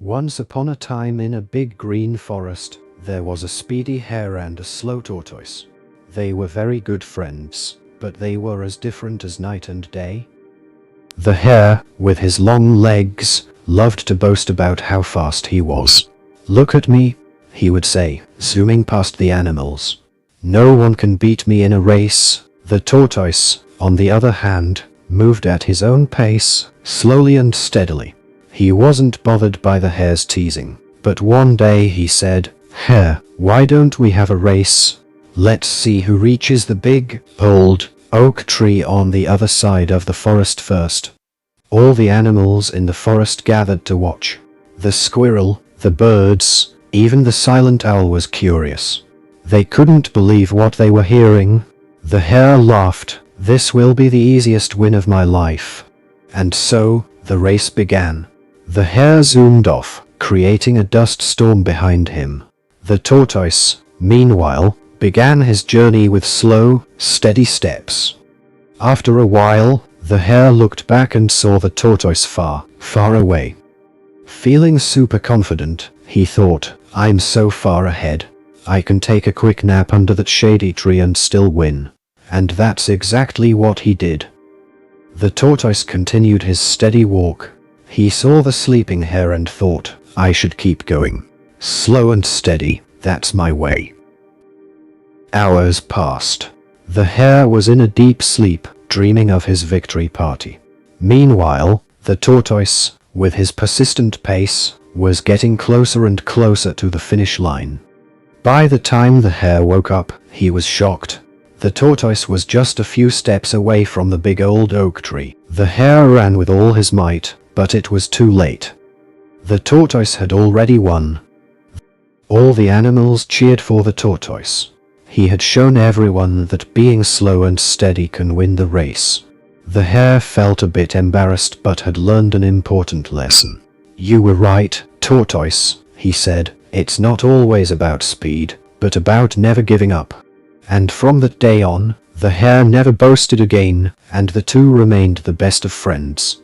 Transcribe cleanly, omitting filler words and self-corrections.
Once upon a time in a big green forest, there was a speedy hare and a slow tortoise. They were very good friends, but they were as different as night and day. The hare, with his long legs, loved to boast about how fast he was. "Look at me," he would say, zooming past the animals. "No one can beat me in a race." The tortoise, on the other hand, moved at his own pace, slowly and steadily. He wasn't bothered by the hare's teasing, but one day he said, "Hare, why don't we have a race? Let's see who reaches the big, old, oak tree on the other side of the forest first." All the animals in the forest gathered to watch. The squirrel, the birds, even the silent owl was curious. They couldn't believe what they were hearing. The hare laughed. "This will be the easiest win of my life." And so, the race began. The hare zoomed off, creating a dust storm behind him. The tortoise, meanwhile, began his journey with slow, steady steps. After a while, the hare looked back and saw the tortoise far, far away. Feeling super confident, he thought, "I'm so far ahead. I can take a quick nap under that shady tree and still win." And that's exactly what he did. The tortoise continued his steady walk. He saw the sleeping hare and thought, "I should keep going. Slow and steady, that's my way." Hours passed. The hare was in a deep sleep, dreaming of his victory party. Meanwhile, the tortoise, with his persistent pace, was getting closer and closer to the finish line. By the time the hare woke up, he was shocked. The tortoise was just a few steps away from the big old oak tree. The hare ran with all his might, but it was too late. The tortoise had already won. All the animals cheered for the tortoise. He had shown everyone that being slow and steady can win the race. The hare felt a bit embarrassed but had learned an important lesson. "You were right, tortoise," he said. "It's not always about speed, but about never giving up." And from that day on, the hare never boasted again, and the two remained the best of friends.